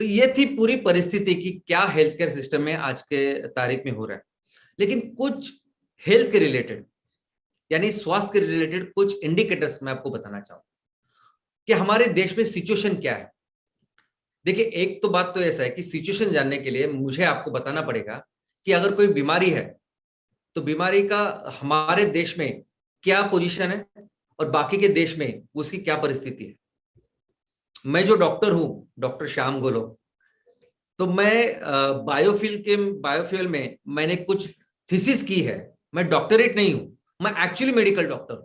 तो ये थी पूरी परिस्थिति कि क्या हेल्थ केयर सिस्टम में आज के तारीख में हो रहा है। लेकिन कुछ हेल्थ के रिलेटेड यानी स्वास्थ्य के रिलेटेड कुछ इंडिकेटर्स मैं आपको बताना चाहूँ कि हमारे देश में सिचुएशन क्या है। देखिए, एक तो बात तो ऐसा है कि सिचुएशन जानने के लिए मुझे आपको बताना पड़ेगा कि अगर कोई बीमारी है तो बीमारी का हमारे देश में क्या पोजीशन है और बाकी के देश में उसकी क्या परिस्थिति है। मैं जो डॉक्टर हूं, डॉक्टर श्याम गोलो, तो मैं बायोफ्यूल में मैंने कुछ थीसिस की है। मैं डॉक्टरेट नहीं हूं, मैं एक्चुअली मेडिकल डॉक्टर हूं,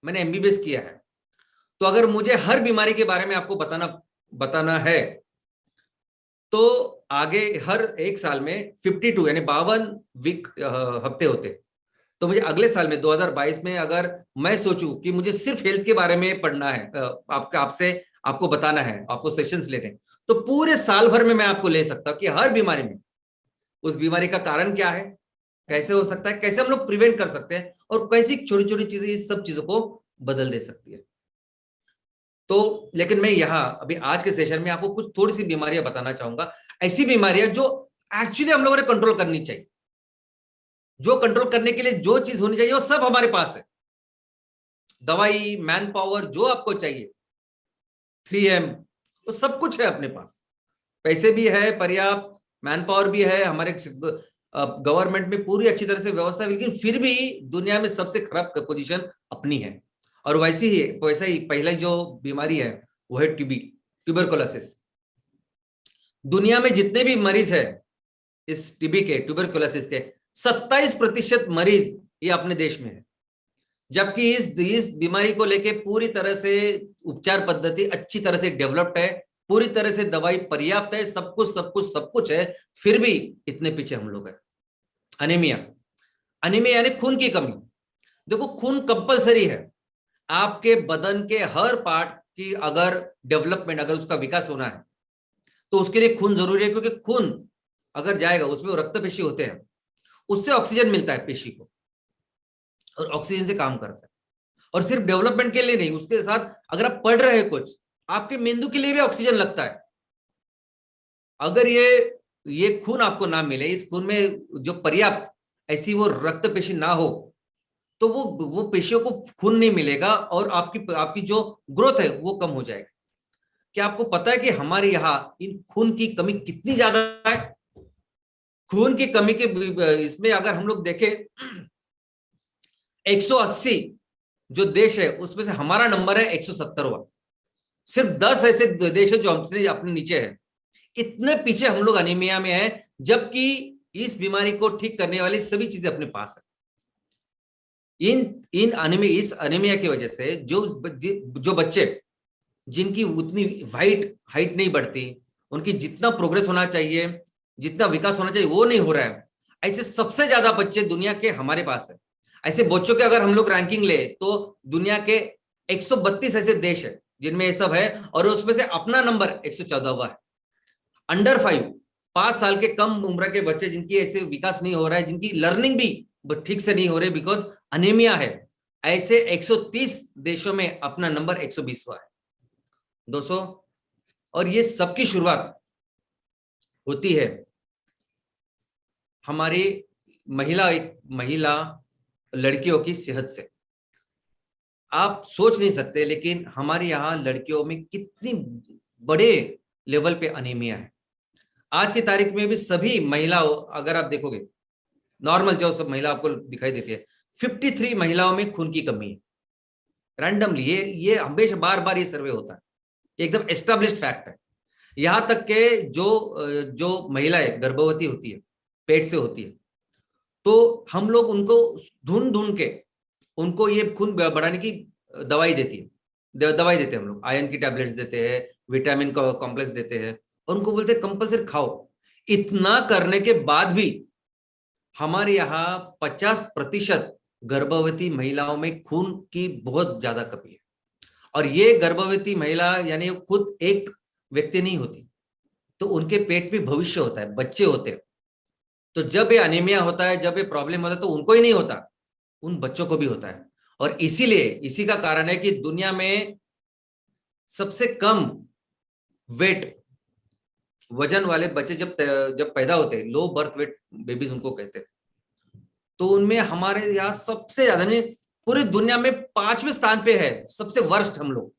मैंने एमबीबीएस किया है। तो अगर मुझे हर बीमारी के बारे में आपको बताना बताना है तो आगे हर एक साल में 52 यानी 52 वीक हफ्ते होते। तो मुझे अगले साल में 2022 में अगर मैं सोचूं कि मुझे सिर्फ हेल्थ के बारे में पढ़ना है, आपसे आपको बताना है, आपको सेशंस लेने हैं, तो पूरे साल भर में मैं आपको ले सकता हूं कि हर बीमारी में उस बीमारी का कारण क्या है, कैसे हो सकता है, कैसे हम लोग प्रिवेंट कर सकते हैं और कैसी छोटी छोटी चीजें इस सब चीजों को बदल दे सकती है। तो लेकिन मैं यहाँ अभी आज के सेशन में आपको कुछ थोड़ी सी बीमारियां बताना चाहूंगा, ऐसी बीमारियां जो एक्चुअली हम लोगों ने कंट्रोल करनी चाहिए। जो कंट्रोल करने के लिए जो चीज होनी चाहिए वो सब हमारे पास है। दवाई, मैन पावर, जो आपको चाहिए, 3M, वो सब कुछ है अपने पास। पैसे भी है पर्याप्त, मैन पावर भी है, हमारे गवर्नमेंट में पूरी अच्छी तरह से व्यवस्था है, लेकिन फिर भी दुनिया में सबसे खराब पोजीशन अपनी है। और वैसा ही पहला जो बीमारी है वो है टीबी, ट्यूबरकुलोसिस। दुनिया में जितने भी मरीज है इस टीबी के, ट्यूबरकुलोसिस के, 27% मरीज ये अपने देश में है। जबकि इस बीमारी को लेके पूरी तरह से उपचार पद्धति अच्छी तरह से डेवलप्ड है, पूरी तरह से दवाई पर्याप्त है, सब कुछ है, फिर भी इतने पीछे हम लोग हैं। अनीमिया, अनीमिया यानी खून की कमी। देखो, खून कंपलसरी है आपके बदन के हर पार्ट की, अगर डेवलपमेंट, अगर उसका विकास होना है तो उसके लिए खून जरूरी है, क्योंकि खून अगर जाएगा, उसमें रक्त पेशी होते हैं, उससे ऑक्सीजन मिलता है पेशी को और ऑक्सीजन से काम करता है। और सिर्फ डेवलपमेंट के लिए नहीं, उसके साथ अगर आप पढ़ रहे हैं कुछ, आपके मेंदू के लिए भी ऑक्सीजन लगता है। अगर ये खून आपको ना मिले, इस खून में जो पर्याप्त ऐसी वो रक्त पेशी ना हो, तो वो पेशियों को खून नहीं मिलेगा और आपकी आपकी जो ग्रोथ है वो कम हो जाएगी। क्या आपको पता है कि हमारे यहाँ इन खून की कमी कितनी ज्यादा है? खून की कमी के इसमें अगर हम लोग देखें, 180 जो देश है उसमें से हमारा नंबर है 170वां। सिर्फ 10 ऐसे देश है जो हमसे अपने नीचे है। इतने पीछे हम लोग अनीमिया में है, जबकि इस बीमारी को ठीक करने वाली सभी चीजें अपने पास है। इस अनीमिया की वजह से जो बच्चे जिनकी उतनी हाइट नहीं बढ़ती, उनकी जितना प्रोग्रेस होना चाहिए, जितना विकास होना चाहिए वो नहीं हो रहा है, ऐसे सबसे ज्यादा बच्चे दुनिया के हमारे पास है। ऐसे बच्चों के अगर हम लोग रैंकिंग ले तो दुनिया के 132 ऐसे देश है जिनमें ये सब है, और उसमें से अपना नंबर 114वां है। अंडर 5 साल के कम उम्र के बच्चे जिनकी ऐसे विकास नहीं हो रहा है, जिनकी लर्निंग भी ठीक से नहीं हो रही बिकॉज अनीमिया है, ऐसे 130 देशों में अपना नंबर 120वां है दोस्तों। और ये सबकी शुरुआत होती है हमारी महिला लड़कियों की सेहत से। आप सोच नहीं सकते, लेकिन हमारे यहाँ लड़कियों में कितनी बड़े लेवल पे अनीमिया है। आज की तारीख में भी सभी महिलाओं, अगर आप देखोगे नॉर्मल जो सब महिला आपको दिखाई देती है, 53 महिलाओं में खून की कमी है। रैंडमली ये हमेशा बार बार ये सर्वे होता है, एकदम एस्टेब्लिश्ड फैक्ट है। यहां तक के जो महिलाएं गर्भवती होती है, पेट से होती है, तो हम लोग उनको ढूंढ ढूंढ के उनको ये खून बढ़ाने की दवाई देती है, दवाई देते हैं हम लोग, आयरन की टैबलेट्स देते हैं, विटामिन का कॉम्प्लेक्स देते हैं, और उनको बोलते हैं कंपल्सरी खाओ। इतना करने के बाद भी हमारे यहाँ 50% गर्भवती महिलाओं में खून की बहुत ज्यादा कमी है। और ये गर्भवती महिला यानी खुद एक व्यक्ति नहीं होती, तो उनके पेट में भविष्य होता है, बच्चे होते हैं। तो जब ये अनीमिया होता है, जब ये प्रॉब्लम होता है, तो उनको ही नहीं होता, उन बच्चों को भी होता है। और इसीलिए इसी का कारण है कि दुनिया में सबसे कम वेट वजन वाले बच्चे जब जब पैदा होते हैं, लो बर्थ वेट बेबीज उनको कहते हैं, तो उनमें हमारे यहाँ सबसे ज्यादा, यानी पूरी दुनिया में 5वें स्थान पे है, सबसे वर्स्ट हम लोग।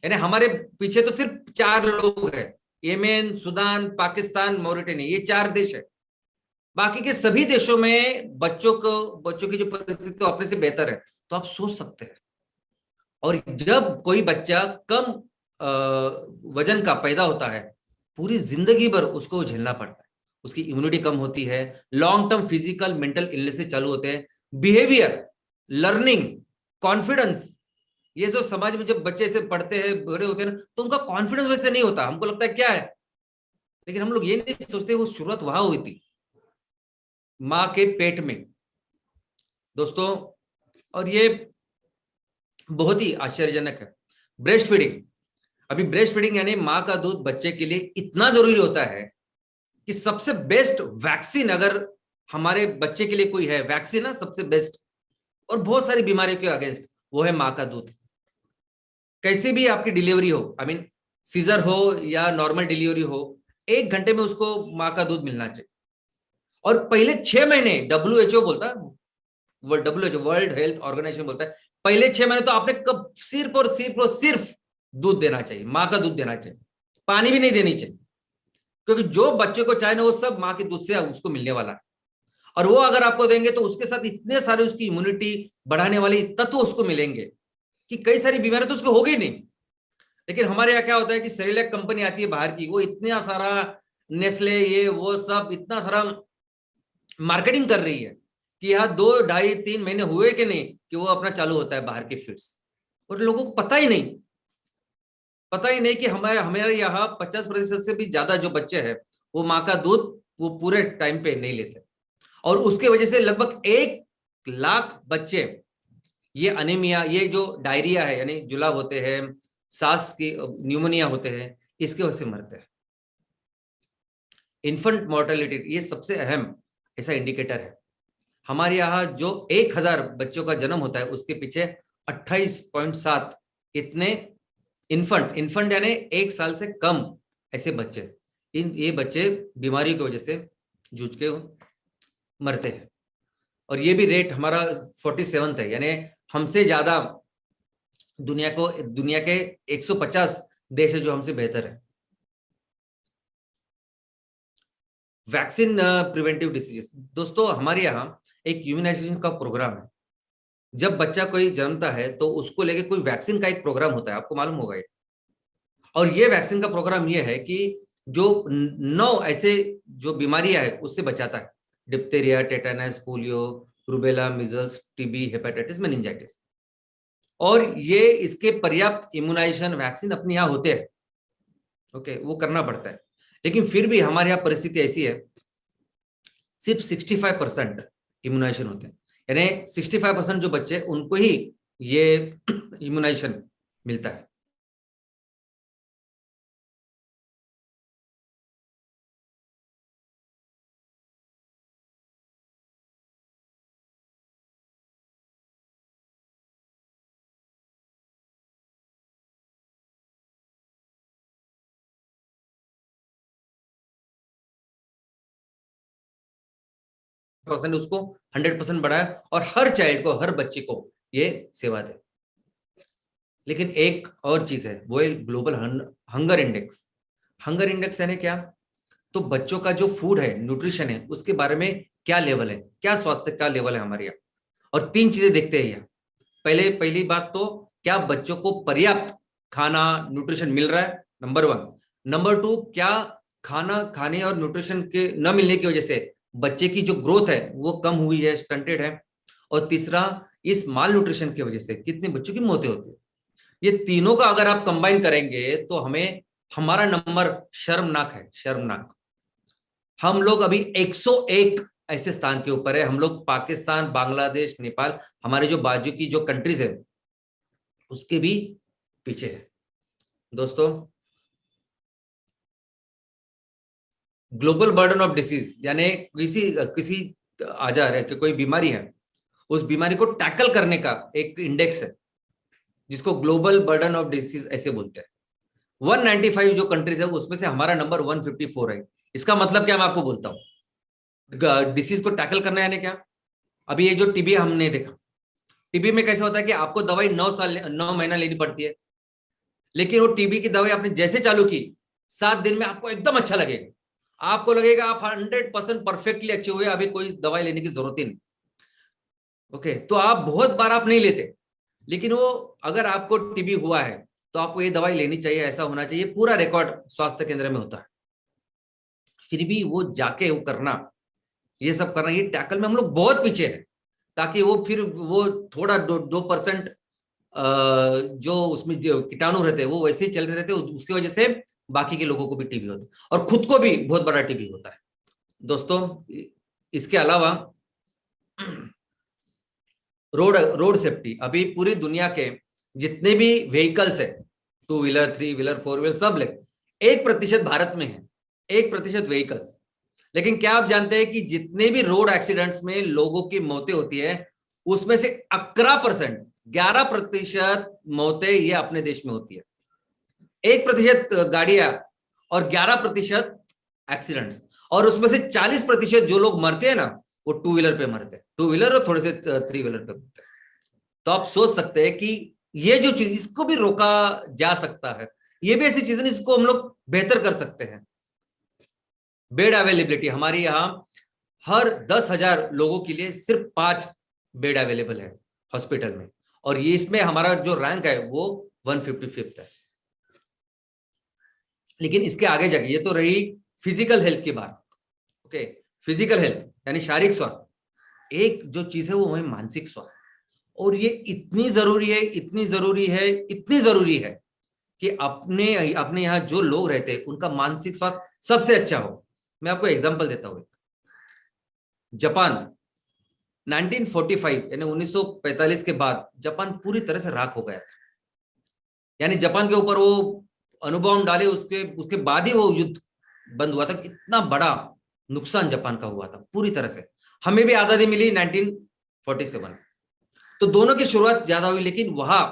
यानी हमारे पीछे तो सिर्फ 4 लोग हैं, येमेन, सूडान, पाकिस्तान, मॉरिटेनिया, ये 4 देश है। बाकी के सभी देशों में बच्चों की जो परिस्थिति अपने से बेहतर है। तो आप सोच सकते हैं, और जब कोई बच्चा कम वजन का पैदा होता है, पूरी जिंदगी भर उसको झेलना पड़ता है। उसकी इम्यूनिटी कम होती है, long term physical mental illness से चालू होते हैं, बिहेवियर, लर्निंग, कॉन्फिडेंस। ये जो समाज में जब बच्चे से पढ़ते हैं, बड़े होते हैं ना, तो उनका कॉन्फिडेंस वैसे नहीं होता, हमको लगता है क्या है, लेकिन हम लोग ये नहीं सोचते वो शुरुआत वहां हुई थी, माँ के पेट में, दोस्तों। और ये बहुत ही आश्चर्यजनक है। ब्रेस्ट फीडिंग, अभी ब्रेस्ट फीडिंग यानी माँ का दूध बच्चे के लिए इतना जरूरी होता है कि सबसे बेस्ट वैक्सीन अगर हमारे बच्चे के लिए कोई है, वैक्सीन ना सबसे बेस्ट, और बहुत सारी बीमारियों के अगेंस्ट, वो है माँ का दूध। कैसे भी आपकी डिलीवरी हो, आई मीन सीजर हो या नॉर्मल डिलीवरी हो, 1 घंटे में उसको माँ का दूध मिलना चाहिए। और पहले 6 महीने WHO बोलता है, WHO वर्ल्ड हेल्थ ऑर्गेनाइजेशन बोलता है, पहले 6 महीने तो आपने कब सिर्फ दूध देना चाहिए, माँ का दूध देना चाहिए, पानी भी नहीं देनी चाहिए, क्योंकि जो बच्चे को चाहे ना वो सब माँ के दूध से उसको मिलने वाला है। और वो अगर आपको देंगे तो उसके साथ इतने सारे उसकी इम्यूनिटी बढ़ाने वाले तत्व उसको मिलेंगे कि कई सारी बीमारियां तो उसको होगी नहीं। लेकिन हमारे यहाँ क्या होता है कि सेरेलैक कंपनी आती है बाहर की, वो इतना सारा नेस्ले ये वो सब इतना सारा मार्केटिंग कर रही है कि यहाँ 2, 2.5, 3 महीने हुए कि नहीं कि वो अपना चालू होता है बाहर के फीड्स, और लोगों को पता ही नहीं कि हमारे यहाँ 50% से भी ज्यादा जो बच्चे हैं वो माँ का दूध वो पूरे टाइम पे नहीं लेते, और उसके वजह से लगभग 1 लाख बच्चे ये अनीमिया, ये जो डायरिया है यानी जुलाब होते हैं, सांस की न्यूमोनिया होते हैं, इसके वजह से मरते हैं। इन्फेंट मोर्टेलिटी ये सबसे अहम ऐसा इंडिकेटर है। हमारे यहाँ जो 1000 बच्चों का जन्म होता है उसके पीछे 28.7 इतने इन्फेंट यानी 1 साल से कम ऐसे बच्चे, ये बच्चे बीमारियों की वजह से जूझ के मरते हैं। और ये भी रेट हमारा 47 है, यानी हमसे ज्यादा दुनिया के 150 देश है जो हमसे बेहतर है। वैक्सीन प्रिवेंटिव डिसीजेस, दोस्तों हमारे यहाँ एक इम्यूनाइजेशन का प्रोग्राम है। जब बच्चा कोई जन्मता है तो उसको लेके कोई वैक्सीन का एक प्रोग्राम होता है, आपको मालूम होगा ये। और ये वैक्सीन का प्रोग्राम ये है कि जो 9 ऐसे जो बीमारियां है उससे बचाता है, diphtheria, tetanus, polio, rubella, measles, TB, hepatitis, meningitis. और ये इसके पर्याप्त इम्यूनाइजेशन वैक्सीन अपने यहाँ होते हैं, ओके, वो करना पड़ता है। लेकिन फिर भी हमारे यहाँ परिस्थिति ऐसी है, सिर्फ 65% इम्यूनाइजेशन होते हैं, यानी 65% जो बच्चे उनको ही ये इम्यूनाइजेशन मिलता है। परसेंट उसको 100% बढ़ाए और हर चाइल्ड को, हर बच्चे को ये सेवा दे। लेकिन एक और चीज है, वो है global hunger index. Hunger index यानी क्या, तो बच्चों का जो फूड है, न्यूट्रिशन है, उसके बारे में क्या लेवल है, क्या स्वास्थ्य का लेवल है हमारे यहाँ। और 3 चीजें देखते हैं यहाँ। पहली बात तो क्या बच्चों को पर्याप्त खाना, न्यूट्रिशन मिल रहा है, नंबर 1। नंबर 2, क्या खाना खाने और न्यूट्रिशन के न मिलने की वजह से बच्चे की जो ग्रोथ है वो कम हुई है, स्टंटेड है। और तीसरा, इस माल न्यूट्रिशन की वजह से कितने बच्चों की मौतें होती है। ये तीनों का अगर आप कंबाइन करेंगे तो हमें हमारा नंबर शर्मनाक है, शर्मनाक। हम लोग अभी 101 ऐसे स्थान के ऊपर है। हम लोग पाकिस्तान, बांग्लादेश, नेपाल, हमारे जो बाजू की जो कंट्रीज है उसके भी पीछे है। दोस्तों, ग्लोबल बर्डन ऑफ डिसीज यानी किसी किसी आजार है कि कोई बीमारी है, उस बीमारी को टैकल करने का एक इंडेक्स है जिसको ग्लोबल बर्डन ऑफ डिसीज ऐसे बोलते हैं। 195 जो कंट्रीज है उसमें से हमारा नंबर 154 है। इसका मतलब क्या, मैं आपको बोलता हूँ, डिसीज को टैकल करना यानी क्या। अभी ये जो टीबी हमने देखा, टीबी में कैसा होता है कि आपको दवाई 9 महीना लेनी पड़ती है, लेकिन वो टीबी की दवाई आपने जैसे चालू की 7 दिन में आपको एकदम अच्छा लगेगा, आपको लगेगा आप 100% परफेक्टली अच्छे हुए, अभी कोई दवाई लेने की जरूरत ही नहीं। ओके, तो आप बहुत बार आप नहीं लेते, लेकिन वो अगर आपको टीबी हुआ है तो आपको ये दवाई लेनी चाहिए, ऐसा होना चाहिए, पूरा रिकॉर्ड स्वास्थ्य केंद्र में होता है। फिर भी वो जाके वो करना, ये सब करना, ये टैकल में हम लोग बहुत पीछे हैं, ताकि वो फिर वो थोड़ा 2% जो उसमें जो कीटाणु रहते हैं वो वैसे ही चलते रहते हैं, उसकी वजह से बाकी के लोगों को भी टीबी होता है और खुद को भी बहुत बड़ा टीबी होता है। दोस्तों, इसके अलावा रोड सेफ्टी, अभी पूरी दुनिया के जितने भी व्हीकल्स है, 2 व्हीलर 3 व्हीलर 4 व्हीलर सब ले, 1% भारत में है, 1% व्हीकल्स। लेकिन क्या आप जानते हैं कि जितने भी रोड एक्सीडेंट्स में लोगों की मौतें होती है उसमें से 11% मौतें ये अपने देश में होती है। 1% गाड़ियां और 11% एक्सीडेंट्स, और उसमें से 40% जो लोग मरते हैं ना वो 2 व्हीलर पे मरते हैं, 2 व्हीलर और थोड़े से 3 व्हीलर पे मरते हैं। तो आप सोच सकते हैं कि ये जो चीज, इसको भी रोका जा सकता है, ये भी ऐसी चीज है इसको हम लोग बेहतर कर सकते हैं। बेड अवेलेबिलिटी, हमारे यहाँ हर 10,000 लोगों के लिए सिर्फ 5 बेड अवेलेबल है हॉस्पिटल में, और ये इसमें हमारा जो रैंक है वो 155th है। लेकिन इसके आगे जाके, ये तो रही फिजिकल हेल्थ की बात। ओके, फिजिकल हेल्थ यानी शारीरिक स्वास्थ्य, एक जो चीज है वो है मानसिक स्वास्थ्य, और ये इतनी जरूरी है, इतनी जरूरी है, इतनी जरूरी है कि अपने अपने यहाँ जो लोग रहते हैं उनका मानसिक स्वास्थ्य सबसे अच्छा हो। मैं आपको एग्जांपल देता हूं। जापान 1945 यानी 1945 के बाद जापान पूरी तरह से राख हो गया था। यानी जापान के ऊपर वो अणुबॉम्ब डाले, उसके उसके बाद ही वो युद्ध बंद हुआ था। इतना बड़ा नुकसान जापान का हुआ था पूरी तरह से। हमें भी आजादी मिली 1947, तो दोनों की शुरुआत ज्यादा हुई, लेकिन वहां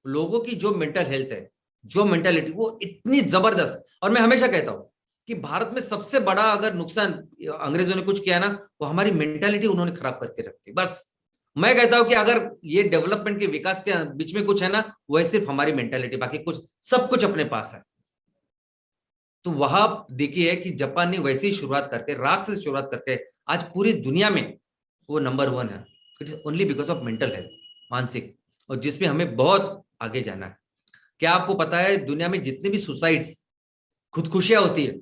लोगों की जो मेंटल हेल्थ है, जो मेंटालिटी, वो इतनी जबरदस्त। और मैं हमेशा कहता हूं कि भारत में सबसे बड़ा अगर नुकसान अंग्रेजों ने कुछ किया ना, वो हमारी मेंटालिटी उन्होंने खराब करके रखी बस। मैं कहता हूं कि अगर ये डेवलपमेंट के विकास के बीच में कुछ है ना, वह सिर्फ हमारी मेंटालिटी, बाकी कुछ सब कुछ अपने पास है। तो वहां देखिए कि जापान ने वैसी शुरुआत करके, राख से शुरुआत करके आज पूरी दुनिया में वो नंबर 1 है। It is only because of mental health, मानसिक, और जिसमें हमें बहुत आगे जाना है। क्या आपको पता है दुनिया में जितने भी सुसाइड्स, खुदकुशियां होती है,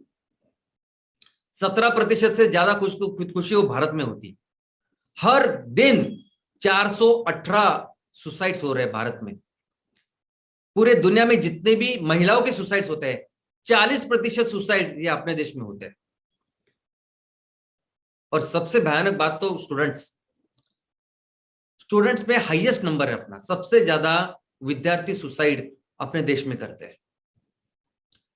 17% से ज्यादा खुदकुशी वो भारत में होती है। हर दिन 418 सुसाइड्स हो रहे हैं भारत में। पूरे दुनिया में जितने भी महिलाओं के सुसाइड्स होते हैं, 40% सुसाइड्स ये अपने देश में होते हैं। और सबसे भयानक बात तो स्टूडेंट्स में हाईएस्ट नंबर है अपना, सबसे ज्यादा विद्यार्थी सुसाइड अपने देश में करते हैं।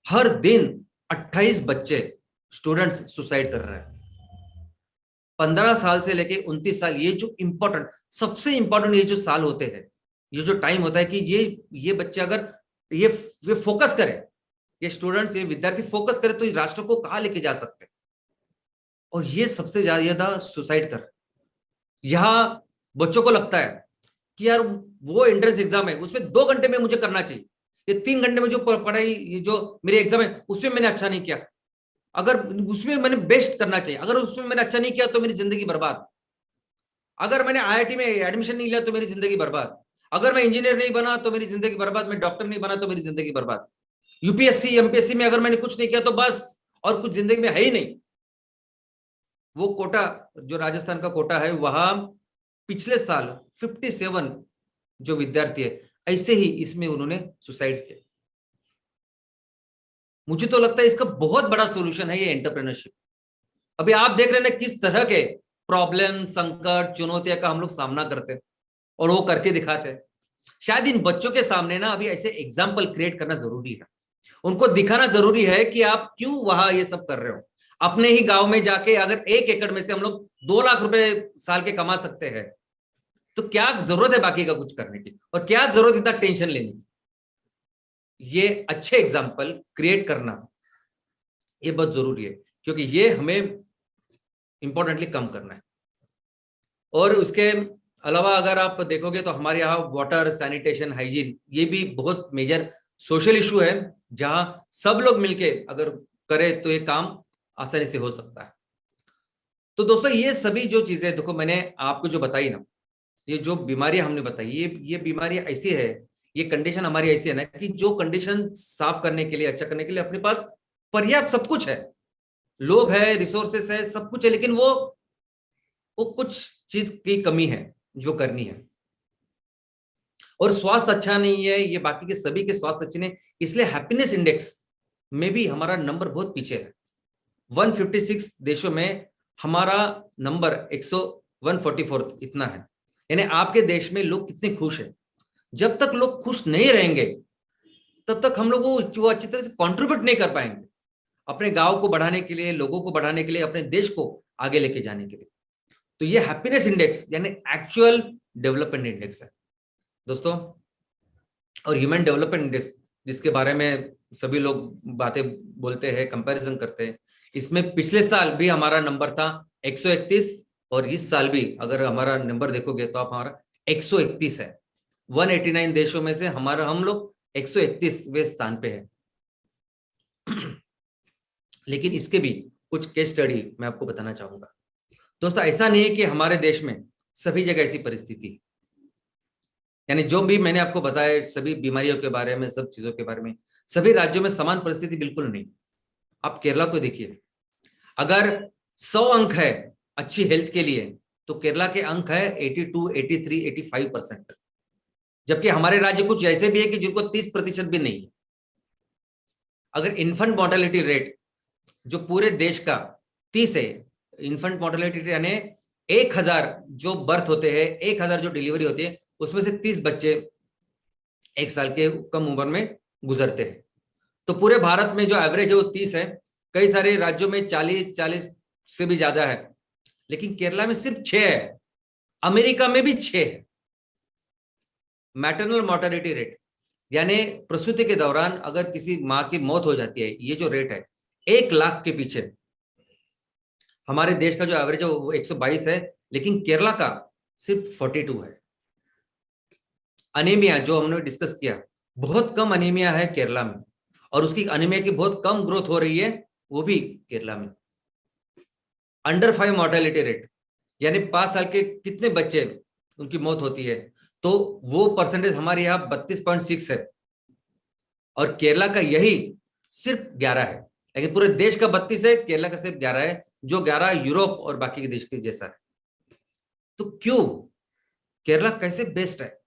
हर दिन 28 बच्चे, स्टूडेंट्स सुसाइड कर रहे हैं। 15 साल से लेके 29 साल, ये जो इंपॉर्टेंट, सबसे इंपॉर्टेंट ये जो साल होते हैं, ये जो टाइम होता है कि ये बच्चे अगर ये फोकस करे, ये स्टूडेंट्स, ये विद्यार्थी फोकस करे, तो इस राष्ट्र को कहां लेके जा सकते हैं। और ये सबसे ज्यादा सुसाइड कर, यहां बच्चों को लगता है कि यार वो एंट्रेंस एग्जाम है, उसमें 2 घंटे में मुझे करना चाहिए, ये 3 घंटे में जो पढ़ाई, ये जो मेरे एग्जाम है उसमें मैंने अच्छा नहीं किया, अगर उसमें मैंने बेस्ट करना चाहिए, अगर उसमें मैंने अच्छा नहीं किया तो मेरी जिंदगी बर्बाद, अगर मैंने आईआईटी में एडमिशन नहीं लिया तो मेरी जिंदगी बर्बाद, अगर मैं इंजीनियर नहीं बना तो मेरी जिंदगी बर्बाद, मैं डॉक्टर नहीं बना तो मेरी जिंदगी बर्बाद, यूपीएससी एमपीएससी में अगर मैंने कुछ नहीं किया तो बस, और कुछ जिंदगी में है ही नहीं। वो कोटा, जो राजस्थान का कोटा है, वहां पिछले साल 57 जो विद्यार्थी है ऐसे ही इसमें उन्होंने सुसाइड किया। मुझे तो लगता है इसका बहुत बड़ा सॉल्यूशन है ये एंटरप्रेन्योरशिप। अभी आप देख रहे हैं किस तरह के प्रॉब्लम, संकट, चुनौतियां का हम लोग सामना करते हैं और वो करके दिखाते हैं। शायद इन बच्चों के सामने ना अभी ऐसे एग्जाम्पल क्रिएट करना जरूरी है, उनको दिखाना जरूरी है कि आप क्यों वहां ये सब कर रहे हो। अपने ही गांव में जाके अगर 1 एकड़ में से हम लोग 2 लाख रुपए साल के कमा सकते हैं, तो क्या जरूरत है बाकी का कुछ करने की, और क्या जरूरत इतना टेंशन लेने की। ये अच्छे एग्जाम्पल क्रिएट करना ये बहुत जरूरी है, क्योंकि ये हमें इंपॉर्टेंटली कम करना है। और उसके अलावा अगर आप देखोगे तो हमारे यहाँ वाटर, सैनिटेशन, हाइजीन ये भी बहुत मेजर सोशल इशू है, जहां सब लोग मिलके अगर करें तो ये काम आसानी से हो सकता है। तो दोस्तों ये सभी जो चीजें देखो मैंने आपको जो बताई ना, ये जो बीमारियां हमने बताई, ये बीमारियां ऐसी है, ये कंडीशन हमारी ऐसी है ना कि जो कंडीशन साफ करने के लिए, अच्छा करने के लिए अपने पास पर्याप्त सब कुछ है, लोग है, रिसोर्सेस है, सब कुछ है, लेकिन वो कुछ चीज की कमी है जो करनी है। और स्वास्थ्य अच्छा नहीं है, ये बाकी के सभी के स्वास्थ्य अच्छे नहीं, इसलिए हैप्पीनेस इंडेक्स में भी हमारा नंबर बहुत पीछे है। 156 देशों में हमारा नंबर 144 इतना है। यानी आपके देश में लोग कितने खुश हैं। जब तक लोग खुश नहीं रहेंगे तब तक हम लोग वो अच्छी तरह से कंट्रीब्यूट नहीं कर पाएंगे अपने गांव को बढ़ाने के लिए, लोगों को बढ़ाने के लिए, अपने देश को आगे लेके जाने के लिए। तो ये हैप्पीनेस इंडेक्स यानी एक्चुअल डेवलपमेंट इंडेक्स है दोस्तों। और ह्यूमन डेवलपमेंट इंडेक्स जिसके बारे में सभी लोग बातें बोलते हैं, कंपैरिजन करते हैं, इसमें पिछले साल भी हमारा नंबर था 131, और इस साल भी अगर हमारा नंबर देखोगे तो आप हमारा 131 है। 189 देशों में से हम लोग 131वें स्थान पे है। लेकिन इसके भी कुछ केस स्टडी मैं आपको बताना चाहूंगा दोस्तों। ऐसा नहीं है कि हमारे देश में सभी जगह ऐसी परिस्थिति, यानी जो भी मैंने आपको बताया सभी बीमारियों के बारे में, सब चीजों के बारे में, सभी राज्यों में समान परिस्थिति बिल्कुल नहीं। आप केरला को देखिए, अगर 100 अंक है अच्छी हेल्थ के लिए तो केरला के अंक है 82, 83, 85%, जबकि हमारे राज्य कुछ ऐसे भी है कि जिनको 30% भी नहीं है। अगर इन्फेंट मोर्टेलिटी रेट जो पूरे देश का 30 है, इन्फेंट मोर्टेलिटी रेट यानी 1000 जो बर्थ होते हैं, 1000 जो डिलीवरी होती है, उसमें से 30 बच्चे 1 साल के कम उम्र में गुजरते हैं। तो पूरे भारत में जो एवरेज है वो 30 है। कई सारे राज्यों में 40 से भी ज्यादा है, लेकिन केरला में सिर्फ 6 है। अमेरिका में भी 6 है। मैटरनल मोर्टेलिटी रेट यानी प्रसूति के दौरान अगर किसी माँ की मौत हो जाती है, ये जो रेट है 1 लाख के पीछे, हमारे देश का जो एवरेज है वो 122 है, लेकिन केरला का सिर्फ 42 है। अनीमिया जो हमने डिस्कस किया, बहुत कम अनीमिया है केरला में, और उसकी अनीमिया की बहुत कम ग्रोथ हो रही है, वो भी केरला में। अंडर 5 मोर्टेलिटी रेट यानी 5 साल के कितने बच्चे उनकी मौत होती है, तो वो परसेंटेज हमारे यहाँ 32.6 है, और केरला का यही सिर्फ 11 है। लेकिन पूरे देश का 32 है, केरला का सिर्फ 11 है, जो 11 यूरोप और बाकी के देश के जैसा है। तो क्यों केरला कैसे बेस्ट है?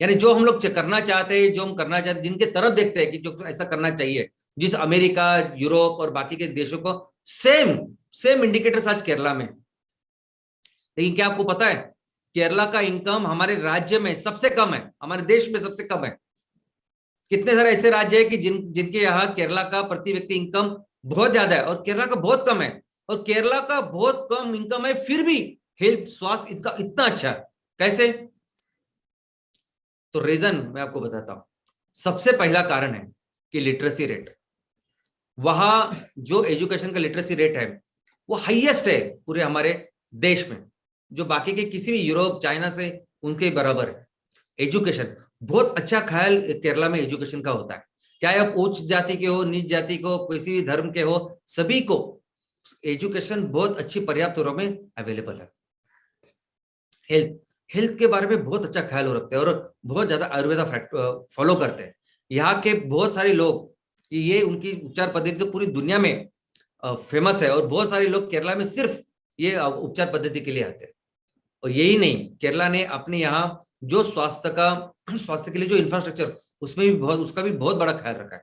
यानी जो हम लोग करना चाहते हैं, जो हम करना चाहते हैं, जिनके तरफ देखते हैं कि जो ऐसा करना चाहिए, जिस अमेरिका, यूरोप और बाकी के देशों को सेम इंडिकेटर्स आज केरला में। लेकिन क्या आपको पता है केरला का इनकम हमारे राज्य में सबसे कम है, हमारे देश में सबसे कम है। कितने सारे ऐसे राज्य है कि जिनके यहाँ केरला का प्रति व्यक्ति इनकम बहुत ज्यादा है और केरला का बहुत कम है, और केरला का बहुत कम इनकम है फिर भी हेल्थ, स्वास्थ्य इनका इतना अच्छा है। कैसे? तो रीजन मैं आपको बताता हूं। सबसे पहला कारण है कि लिटरेसी रेट, वहां जो एजुकेशन का लिटरेसी रेट है वो हाईएस्ट है पूरे हमारे देश में, जो बाकी के किसी भी यूरोप, चाइना से उनके बराबर है। एजुकेशन बहुत अच्छा ख्याल केरला में एजुकेशन का होता है, चाहे आप उच्च जाति के हो, नीच जाति को, किसी भी धर्म के हो, सभी को एजुकेशन बहुत अच्छी पर्याप्त रूप में अवेलेबल है। हेल्थ के बारे में बहुत अच्छा ख्याल रखते हैं और बहुत ज्यादा आयुर्वेदा फॉलो करते हैं। यहाँ के बहुत सारे लोग, ये उनकी उपचार पद्धति तो पूरी दुनिया में फेमस है, और बहुत सारे लोग केरला में सिर्फ ये उपचार पद्धति के लिए आते हैं। और यही नहीं, केरला ने अपने यहाँ जो स्वास्थ्य के लिए जो इंफ्रास्ट्रक्चर, उसमें भी उसका भी बहुत बड़ा ख्याल रखा है,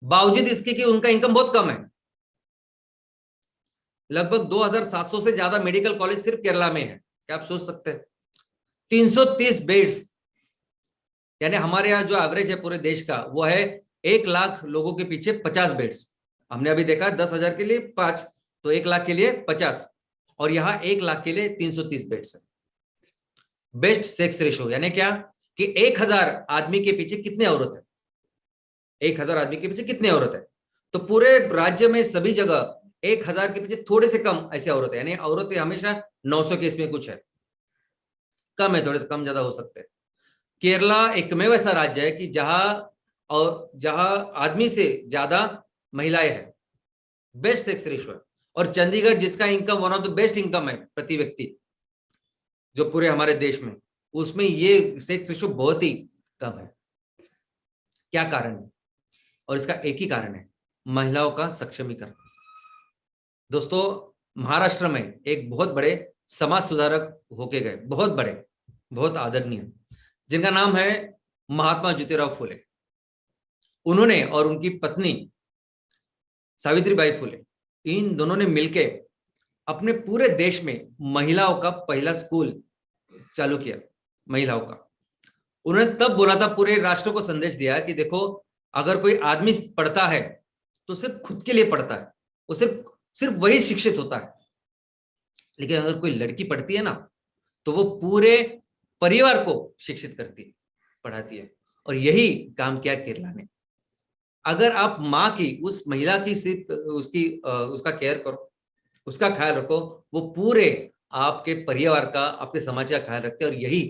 बावजूद इसके कि उनका इनकम बहुत कम है। लगभग 2700 से ज्यादा मेडिकल कॉलेज सिर्फ केरला में है। क्या आप सोच सकते हैं? 330 बेड्स, यानी हमारे यहाँ जो एवरेज है पूरे देश का वो है 1 लाख लोगों के पीछे 50 बेड्स। हमने अभी देखा 10,000 के लिए 5, तो 1 लाख के लिए 50, और यहाँ 1 लाख के लिए 330 बेड्स है। बेस्ट सेक्स रेशो यानी क्या कि 1000 आदमी के पीछे कितने औरत है? 1000 आदमी के पीछे कितने औरत है? तो पूरे राज्य में सभी जगह 1000 के पीछे थोड़े से कम ऐसे औरत है, यानी औरतें हमेशा 900 के इसमें कुछ है, कम है, थोड़े से कम ज्यादा हो सकते हैं। केरला एकमेव ऐसा राज्य है कि जहां आदमी से ज्यादा महिलाएं हैं, बेस्ट सेक्स रेशियो है। और चंडीगढ़ जिसका income one of the best income है प्रति व्यक्ति जो पूरे हमारे देश में, उसमें ये सेक्स रेशियो बहुत ही कम है। क्या कारण है? और इसका एक ही कारण है, महिलाओं का सक्षमीकरण। दोस्तों, महाराष्ट्र में एक बहुत बड़े समाज सुधारक होके गए, बहुत बड़े, बहुत आदरणीय, जिनका नाम है महात्मा ज्योतिराव फुले। उन्होंने और उनकी पत्नी सावित्रीबाई फुले, इन दोनों ने मिलकर अपने पूरे देश में महिलाओं का पहला स्कूल चालू किया। महिलाओं का उन्होंने तब बोला था, पूरे राष्ट्र को संदेश दिया कि देखो, अगर कोई आदमी पढ़ता है तो सिर्फ खुद के लिए पढ़ता है, वो सिर्फ वही शिक्षित होता है। लेकिन अगर कोई लड़की पढ़ती है ना, तो वो पूरे परिवार को शिक्षित करती है, पढ़ाती है। और यही काम किया केरला ने। अगर आप माँ की, उस महिला की सिर्फ उसका केयर करो, उसका ख्याल रखो, वो पूरे आपके परिवार का, आपके समाज का ख्याल रखते हैं। और यही